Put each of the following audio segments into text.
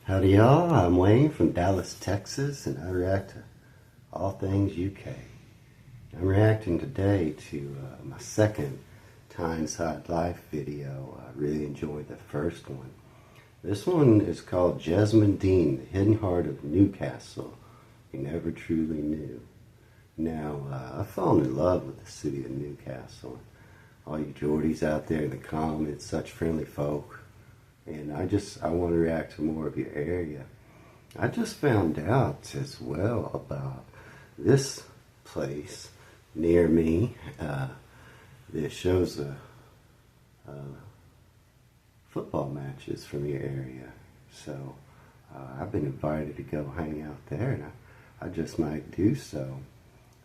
Howdy y'all, I'm Wayne from Dallas, Texas, and I react to all things UK. I'm reacting today to my second Tyneside Life video. I really enjoyed the first one. This one is called Jesmond Dene, the hidden heart of Newcastle you never truly knew. Now, I've fallen in love with the city of Newcastle. All you Geordies out there in the comments, such friendly folk. And I want to react to more of your area. I just found out as well about this place near me that shows football matches from your area. So I've been invited to go hang out there, and I just might do so.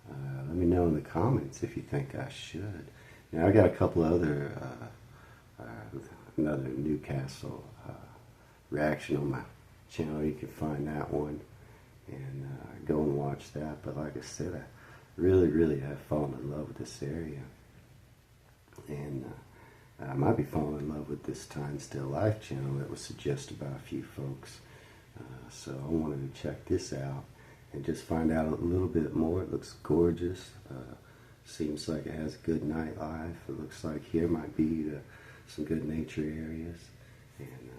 Let me know in the comments if you think I should. Now I got a couple other another Newcastle reaction on my channel. You can find that one and go and watch that. But like I said, I really have fallen in love with this area, and I might be falling in love with this Time Still Life channel that was suggested by a few folks. So I wanted to check this out and just find out a little bit more. It looks gorgeous. Seems like it has good nightlife. It looks like here might be some good nature areas, and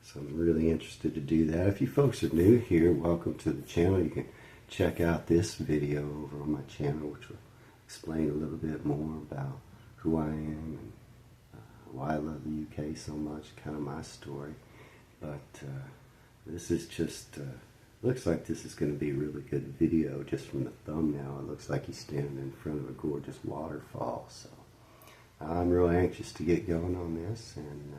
so I'm really interested to do that. If you folks are new here, welcome to the channel. You can check out this video over on my channel, which will explain a little bit more about who I am and why I love the UK so much, kind of my story. But this is just looks like this is going to be a really good video just from the thumbnail. It looks like he's standing in front of a gorgeous waterfall, so I'm real anxious to get going on this, and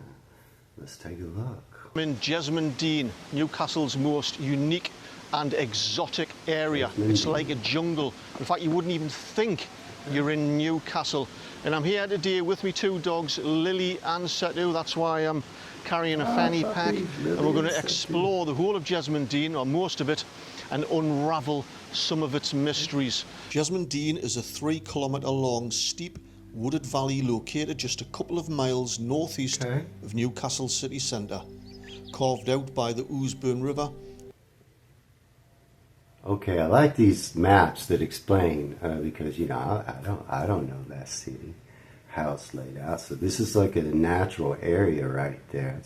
let's take a look. I'm in Jesmond Dene, Newcastle's most unique and exotic area. It's like a jungle. In fact, you wouldn't even think you're in Newcastle. And I'm here today with me two dogs, Lily and Setu. That's why I'm carrying a fanny pack. And we're going to explore the whole of Jesmond Dene, or most of it, and unravel some of its mysteries. Jesmond Dene is a 3-kilometre long steep wooded valley located just a couple of miles northeast of Newcastle city centre, carved out by the Ouseburn River. Okay, I like these maps that explain because you know I don't know that city, how it's laid out. So this is like a natural area right there.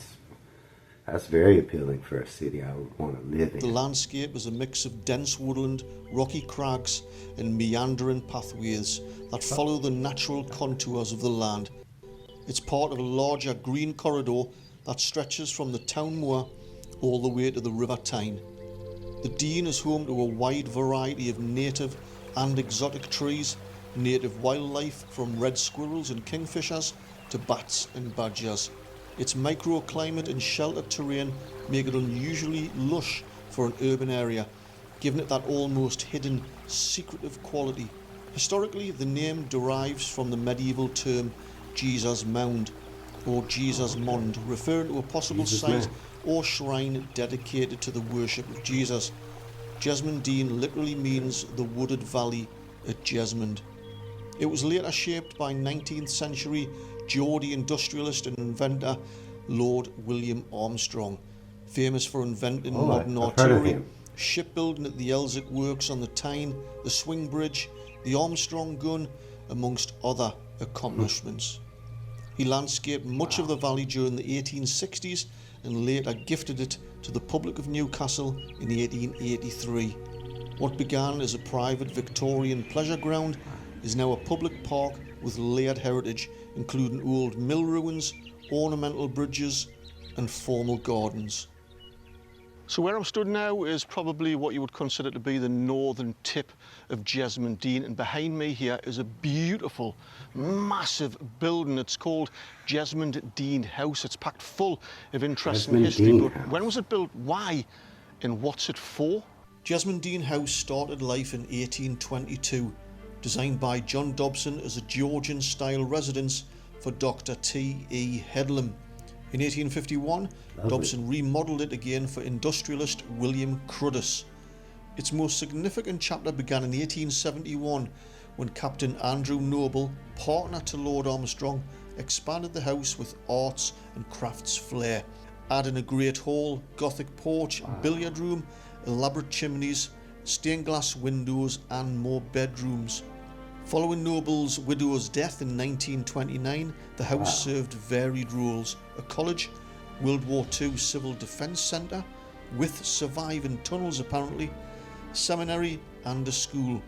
That's very appealing for a city I would want to live in. The landscape is a mix of dense woodland, rocky crags and meandering pathways that follow the natural contours of the land. It's part of a larger green corridor that stretches from the town moor all the way to the River Tyne. The Dene is home to a wide variety of native and exotic trees, native wildlife from red squirrels and kingfishers to bats and badgers. Its microclimate and sheltered terrain make it unusually lush for an urban area, giving it that almost hidden, secretive quality. Historically, the name derives from the medieval term Jesus Mound, or Jesus Mond, referring to a possible site or shrine dedicated to the worship of Jesus. Jesmond Dene literally means the wooded valley at Jesmond. It was later shaped by 19th century Geordie industrialist and inventor Lord William Armstrong, famous for inventing modern artillery, shipbuilding at the Elsick Works on the Tyne, the Swing Bridge, the Armstrong gun, amongst other accomplishments. He landscaped much of the valley during the 1860s and later gifted it to the public of Newcastle in 1883. What began as a private Victorian pleasure ground is now a public park with layered heritage, including old mill ruins, ornamental bridges and formal gardens. So where I'm stood now is probably what you would consider to be the northern tip of Jesmond Dene, and behind me here is a beautiful, massive building. It's called Jesmond Dene House. It's packed full of interesting history. But when was it built, why, and what's it for? Jesmond Dene House started life in 1822, designed by John Dobson as a Georgian-style residence for Dr. T.E. Headlam. In 1851, Dobson remodelled it again for industrialist William Cruddas. Its most significant chapter began in 1871 when Captain Andrew Noble, partner to Lord Armstrong, expanded the house with arts and crafts flair. adding a great hall, Gothic porch, billiard room, elaborate chimneys, stained glass windows and more bedrooms. Following Noble's widow's death in 1929, the house served varied roles: a college, World War II civil defence centre, with surviving tunnels apparently, seminary and a school.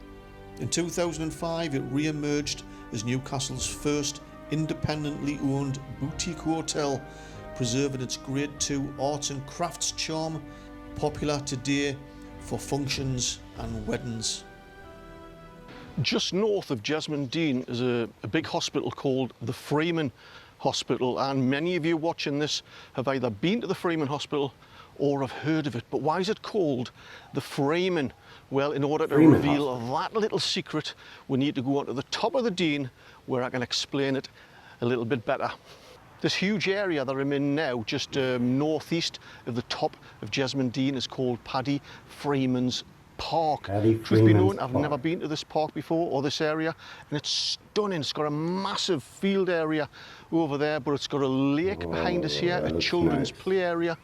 In 2005 it re-emerged as Newcastle's first independently owned boutique hotel, preserving its Grade II arts and crafts charm, popular today for functions and weddings. Just north of Jesmond Dene is a big hospital called the Freeman Hospital, and many of you watching this have either been to the Freeman Hospital or have heard of it. But why is it called the Freeman? Well, in order to Freeman reveal Hospital. that little secret, we need to go onto the top of the Dene where I can explain it a little bit better. This huge area that I'm in now, just northeast of the top of Jesmond Dene, is called Paddy Freeman's Park. Paddy Truth be known, Freeman's I've Park. never been to this park before, or this area, and it's stunning. It's got a massive field area over there, but it's got a lake behind us here, that a looks children's nice. play area,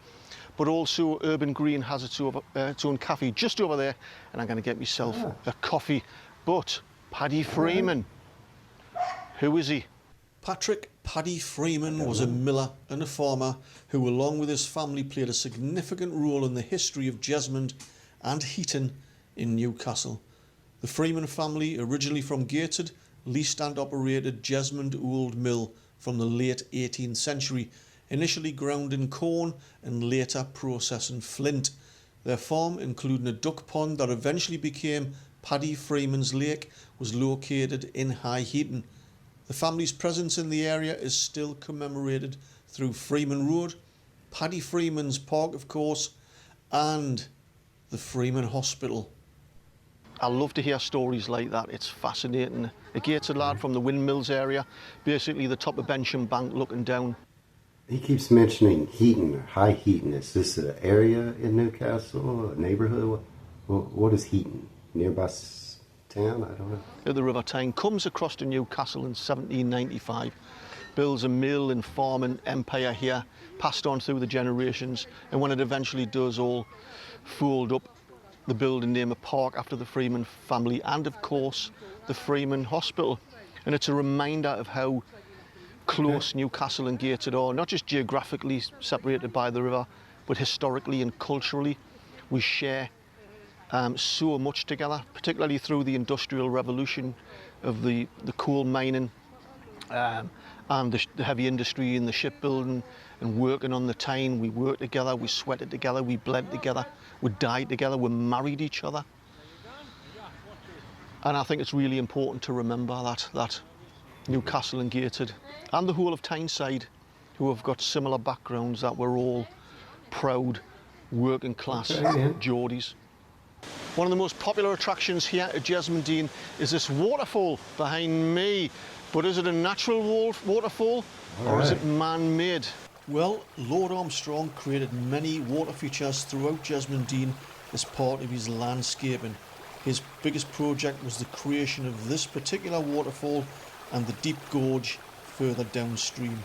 but also Urban Green has its own cafe just over there, and I'm going to get myself a coffee. But Paddy Freeman, who is he? Patrick Paddy Freeman was a miller and a farmer who, along with his family, played a significant role in the history of Jesmond and Heaton in Newcastle. The Freeman family, originally from Gateshead, leased and operated Jesmond Old Mill from the late 18th century, initially grounding corn and later processing flint. Their farm, including a duck pond that eventually became Paddy Freeman's Lake, was located in High Heaton. The family's presence in the area is still commemorated through Freeman Road, Paddy Freeman's Park, of course, and the Freeman Hospital. I love to hear stories like that. It's fascinating. A Gateshead lad from the Windmills area, basically the top of Bensham Bank looking down. He keeps mentioning Heaton, High Heaton. Is this an area in Newcastle, a neighborhood? What is Heaton? Nearby town? I don't know. At the River Tyne, comes across to Newcastle in 1795, builds a mill and farming empire here, passed on through the generations, and when it eventually does all fold up, the building name a park after the Freeman family, and of course the Freeman Hospital. And it's a reminder of how close Newcastle and Gateshead are, not just geographically separated by the river, but historically and culturally. We share so much together, particularly through the industrial revolution of the coal mining and the heavy industry and the shipbuilding and working on the Tyne. We worked together, we sweated together, we bled together, we died together, we married each other. And I think it's really important to remember that Newcastle and Gateshead and the whole of Tyneside, who have got similar backgrounds, that we're all proud working class Geordies. One of the most popular attractions here at Jesmond Dene is this waterfall behind me. But is it a natural waterfall or is it man-made? Well, Lord Armstrong created many water features throughout Jesmond Dene as part of his landscaping. His biggest project was the creation of this particular waterfall and the deep gorge further downstream.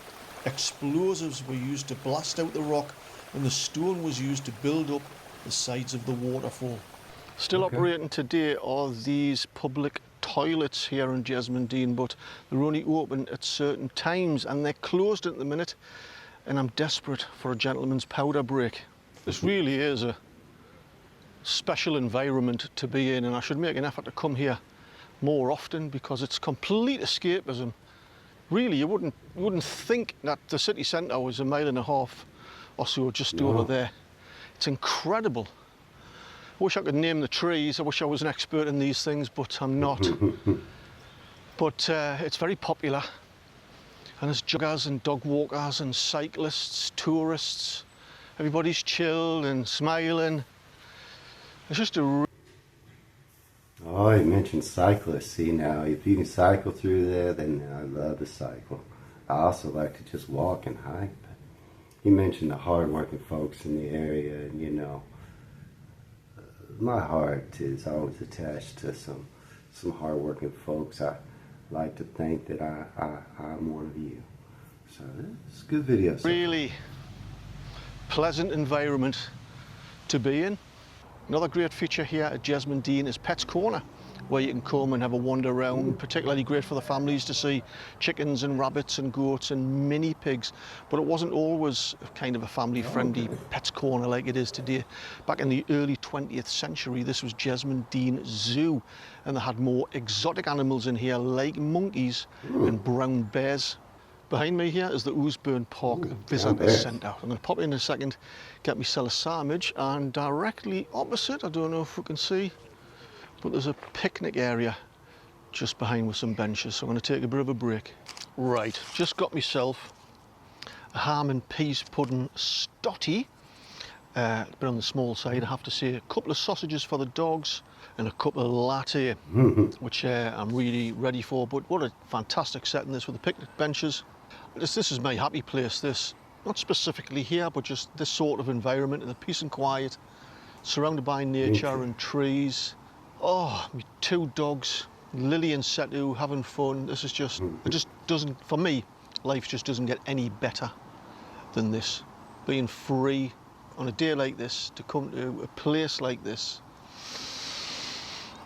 Explosives were used to blast out the rock, and the stone was used to build up the sides of the waterfall. Still operating today are these public toilets here in Jesmond Dene, but they're only open at certain times and they're closed at the minute, and I'm desperate for a gentleman's powder break. This really is a special environment to be in, and I should make an effort to come here more often because it's complete escapism. Really, you wouldn't think that the city centre was a mile and a half or so just over there. It's incredible. I wish I could name the trees. I wish I was an expert in these things, but I'm not. But it's very popular. And there's joggers and dog walkers and cyclists, tourists. Everybody's chilled and smiling. It's just a... Oh, you mentioned cyclists. See, now, if you can cycle through there, then I love to cycle. I also like to just walk and hike. But you mentioned the hard-working folks in the area, and you know, my heart is always attached to some hard-working folks. I like to think that I'm one of you. So it's a good video. Really pleasant environment to be in. Another great feature here at Jesmond Dene is Pets Corner, where you can come and have a wander around. Particularly great for the families to see chickens and rabbits and goats and mini pigs. But it wasn't always kind of a family-friendly Pets Corner like it is today. Back in the early 20th century, this was Jesmond Dene Zoo, and they had more exotic animals in here, like monkeys and brown bears. Behind me here is the Ouseburn Park Visitor Centre. I'm going to pop in a second, get myself a sandwich, and directly opposite, I don't know if we can see, but there's a picnic area just behind with some benches, so I'm going to take a bit of a break. Right, just got myself a ham and peas pudding stotty, a bit on the small side, I have to say. A couple of sausages for the dogs and a couple of latte, which I'm really ready for. But what a fantastic setting this with the picnic benches. This is my happy place, this. Not specifically here, but just this sort of environment, and the peace and quiet, surrounded by nature and trees. Oh, my two dogs, Lily and Setu, having fun. This is just, it just doesn't, for me, life just doesn't get any better than this. Being free on a day like this, to come to a place like this,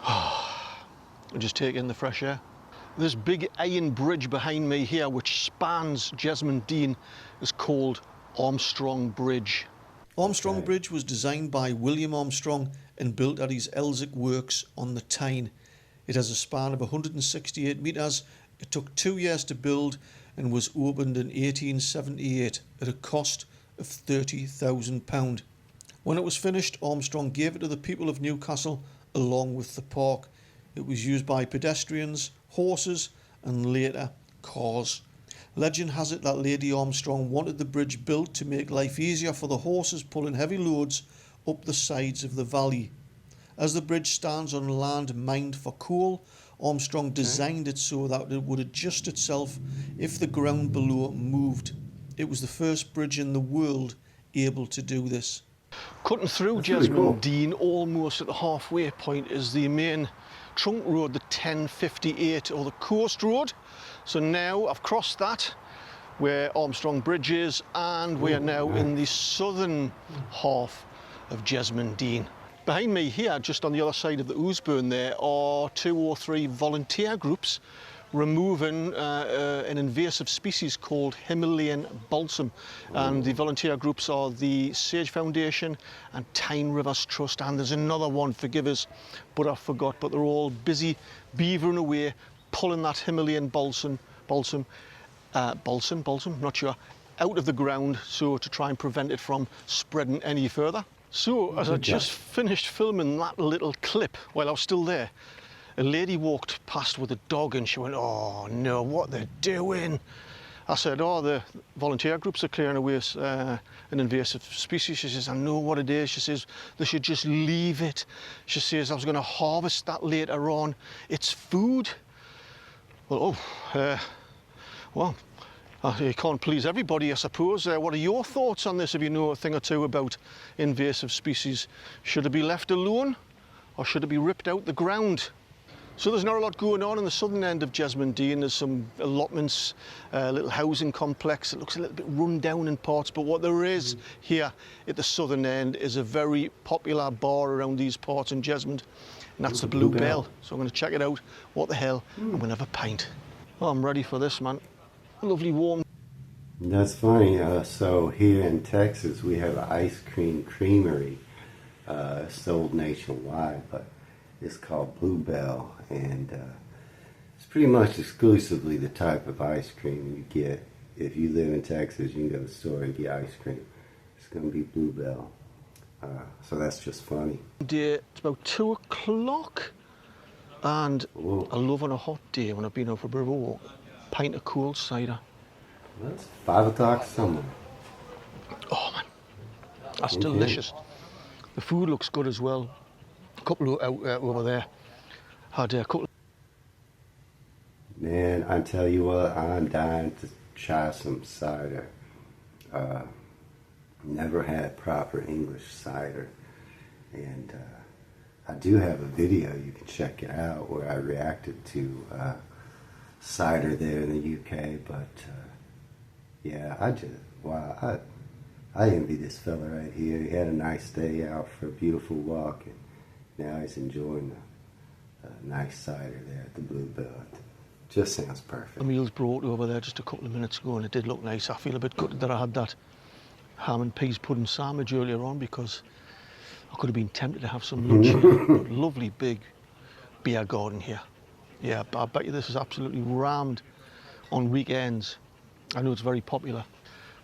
and just take in the fresh air. This big iron bridge behind me here, which spans Jesmond Dene, is called Armstrong Bridge. Armstrong Bridge was designed by William Armstrong and built at his Elsick Works on the Tyne. It has a span of 168 metres. It took 2 years to build and was opened in 1878 at a cost of £30,000. When it was finished, Armstrong gave it to the people of Newcastle along with the park. It was used by pedestrians, horses and later cars. Legend has it that Lady Armstrong wanted the bridge built to make life easier for the horses pulling heavy loads up the sides of the valley. As the bridge stands on land mined for coal, Armstrong designed it so that it would adjust itself if the ground below moved. It was the first bridge in the world able to do this. Cutting through Jesmond Dene, almost at the halfway point, is the main trunk road, the 1058, or the coast road. So now I've crossed that, where Armstrong Bridge is, and we are now in the southern half of Jesmond Dene. Behind me here, just on the other side of the Ouseburn there, are 2 or 3 volunteer groups removing an invasive species called Himalayan balsam. And the volunteer groups are the Sage Foundation and Tyne Rivers Trust, and there's another one, forgive us, but I forgot, but they're all busy beavering away, pulling that Himalayan balsam, not sure, out of the ground, so to try and prevent it from spreading any further. So, as I just finished filming that little clip while I was still there, a lady walked past with a dog and she went, "Oh no, what they're doing." I said, "Oh, the volunteer groups are clearing away an invasive species." She says, "I know what it is." She says, "They should just leave it." She says, "I was going to harvest that later on. It's food." Well, you can't please everybody, I suppose. What are your thoughts on this, if you know a thing or two about invasive species? Should it be left alone, or should it be ripped out the ground? So there's not a lot going on in the southern end of Jesmond Dene. There's some allotments, a little housing complex. It looks a little bit run down in parts, but what there is here at the southern end is a very popular bar around these parts in Jesmond, and that's the Blue Bell. So I'm going to check it out. What the hell? I'm going to have a pint. Oh, I'm ready for this, man. Lovely warm. That's funny. So here in Texas, we have an ice cream creamery sold nationwide, but it's called Blue Bell, and it's pretty much exclusively the type of ice cream you get. If you live in Texas, you can go to the store and get ice cream. It's going to be Blue Bell. So that's just funny. It's about 2 o'clock, and I love on a hot day when I've been out for a bit of a walk, pint of cold cider. Well, it's 5 o'clock somewhere. Oh man, that's delicious. The food looks good as well. A couple out over there had a couple. Man, I tell you what, I'm dying to try some cider. Never had proper English cider, and I do have a video, you can check it out, where I reacted to cider there in the UK. But yeah, I envy this fella right here. He had a nice day out for a beautiful walk, and now he's enjoying a nice cider there at the Bluebell. Just sounds perfect. The meals brought over there just a couple of minutes ago, and it did look nice. I feel a bit gutted that I had that ham and peas pudding sandwich earlier on, because I could have been tempted to have some lunch here. But lovely big beer garden here. Yeah, I bet you this is absolutely rammed on weekends. I know it's very popular.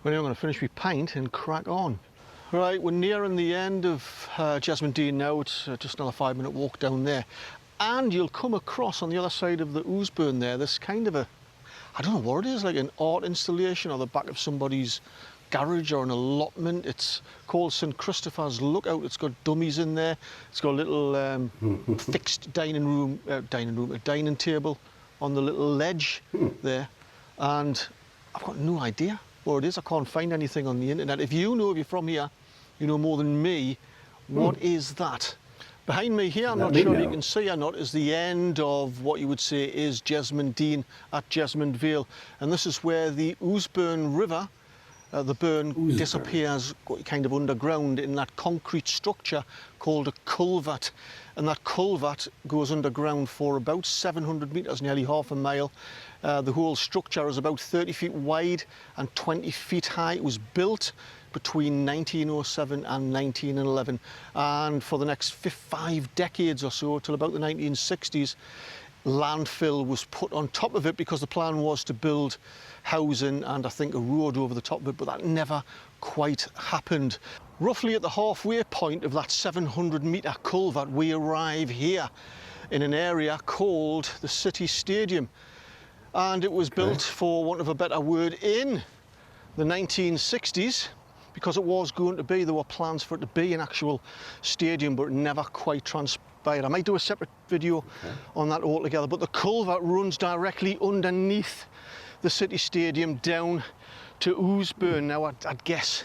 Well, I'm going to finish my pint and crack on. Right, we're nearing the end of Jesmond Dene now. It's just another 5-minute walk down there. And you'll come across on the other side of the Ouseburn there, this kind of a, I don't know what it is, like an art installation or the back of somebody's garage or an allotment. It's called St Christopher's Lookout. It's got dummies in there. It's got a little fixed dining table on the little ledge there. And I've got no idea what it is. I can't find anything on the internet. If you know, if you're from here, you know more than me, what is that? Behind me here, I'm not sure if you can see or not, is the end of what you would say is Jesmond Dene at Jesmond Vale. And this is where the Ouseburn River, the burn, disappears kind of underground in that concrete structure called a culvert. And that culvert goes underground for about 700 metres, nearly half a mile. The whole structure is about 30 feet wide and 20 feet high. It was built between 1907 and 1911, and for the next 5 decades or so, till about the 1960s, landfill was put on top of it because the plan was to build housing and I think a road over the top of it, but that never quite happened. Roughly at the halfway point of that 700-metre culvert, we arrive here in an area called the City Stadium, and it was built, for want of a better word, in the 1960s. Because it was going to be, there were plans for it to be an actual stadium, but it never quite transpired. I might do a separate video on that altogether, but the culvert runs directly underneath the City Stadium down to Ouseburn. Now, I'd guess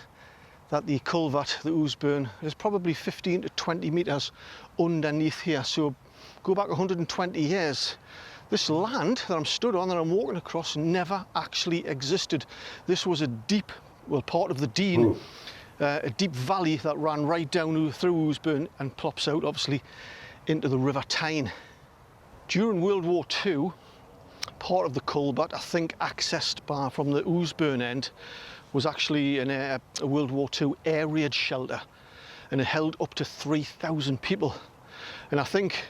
that the culvert, the Ouseburn, is probably 15 to 20 metres underneath here. So go back 120 years. This land that I'm stood on, that I'm walking across, never actually existed. This was a deep, well, part of the Dene, a deep valley that ran right down through Ouseburn and plops out, obviously, into the River Tyne. During World War II, part of the culvert, I think accessed from the Ouseburn end, was actually a World War II air raid shelter, and it held up to 3,000 people. And I think,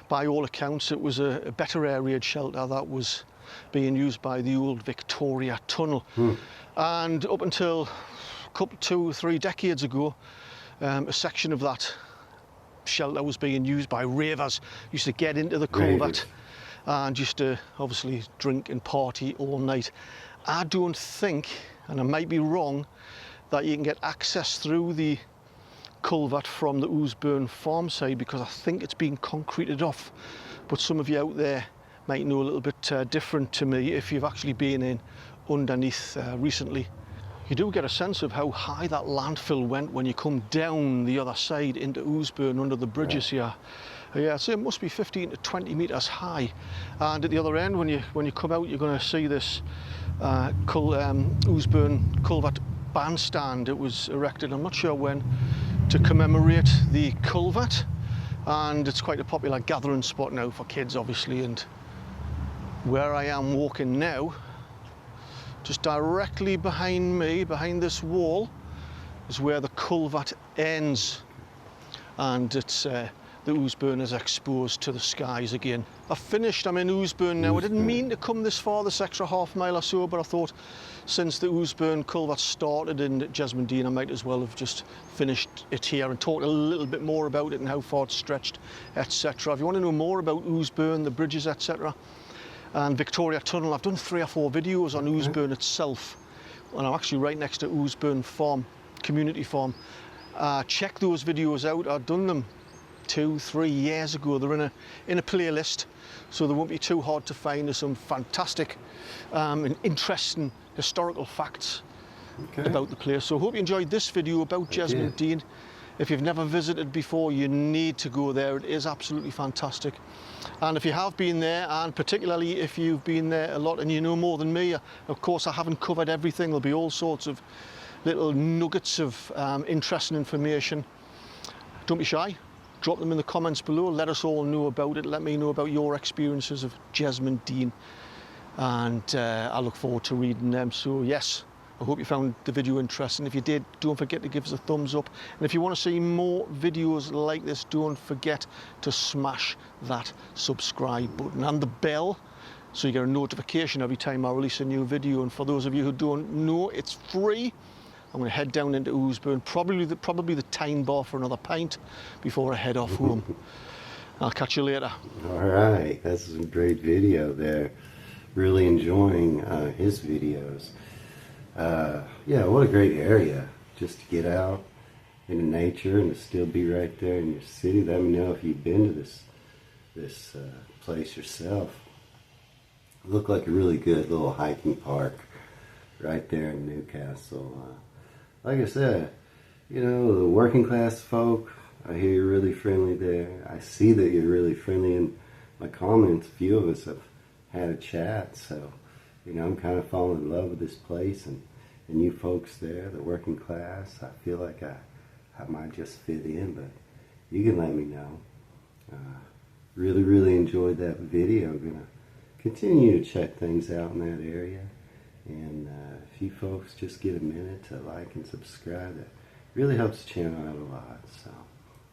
by all accounts, it was a better air raid shelter that was being used by the old Victoria Tunnel. And up until 2 or 3 decades ago, a section of that shelter was being used by ravers. Used to get into the culvert and used to obviously drink and party all night. I don't think, and I might be wrong, that you can get access through the culvert from the Ouseburn farm side, because I think it's been concreted off. But some of you out there might know a little bit different to me if you've actually been in underneath recently. You do get a sense of how high that landfill went when you come down the other side into Ouseburn under the bridges here. Yeah, so it must be 15 to 20 metres high. And at the other end, when you come out, you're going to see this Ouseburn culvert bandstand. It was erected, I'm not sure when, to commemorate the culvert. And it's quite a popular gathering spot now for kids, obviously. And where I am walking now, just directly behind me, behind this wall, is where the culvert ends. And it's the Ouseburn is exposed to the skies again. I've finished, I'm in Ouseburn now. I didn't mean to come this far, this extra half mile or so, but I thought since the Ouseburn culvert started in Jesmond Dene, I might as well have just finished it here and talked a little bit more about it and how far it's stretched, etc. If you want to know more about Ouseburn, the bridges, etc., and Victoria Tunnel, I've done 3 or 4 videos on Ouseburn itself, and I'm actually right next to Ouseburn Farm, community farm. Check those videos out. I've done them 2, 3 years ago. They're in a playlist, so they won't be too hard to find. There's some fantastic and interesting historical facts about the place. So I hope you enjoyed this video about Jesmond Dene. If you've never visited before, you need to go there. It is absolutely fantastic. And if you have been there, and particularly if you've been there a lot and you know more than me, of course I haven't covered everything. There'll be all sorts of little nuggets of interesting information, don't be shy. Drop them in the comments below. Let us all know about it. Let me know about your experiences of Jesmond Dene. And I look forward to reading them. So yes, I hope you found the video interesting. If you did, don't forget to give us a thumbs up. And if you want to see more videos like this, don't forget to smash that subscribe button and the bell, so you get a notification every time I release a new video. And for those of you who don't know, it's free. I'm going to head down into Ouseburn, probably the Tyne Bar for another pint before I head off home. I'll catch you later. All right, that's a great video there. Really enjoying his videos. Yeah, what a great area just to get out into nature and to still be right there in your city. Let me know if you've been to this place yourself. It looked like a really good little hiking park right there in Newcastle. Like I said, you know, the working class folk, I hear you're really friendly there. I see that you're really friendly in my comments. A few of us have had a chat, so, you know, I'm kind of falling in love with this place and you folks there, the working class. I feel like I might just fit in, but you can let me know. Really enjoyed that video. I'm going to continue to check things out in that area. And if you folks just get a minute to like and subscribe, that really helps the channel out a lot. So,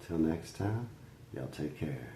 until next time, y'all take care.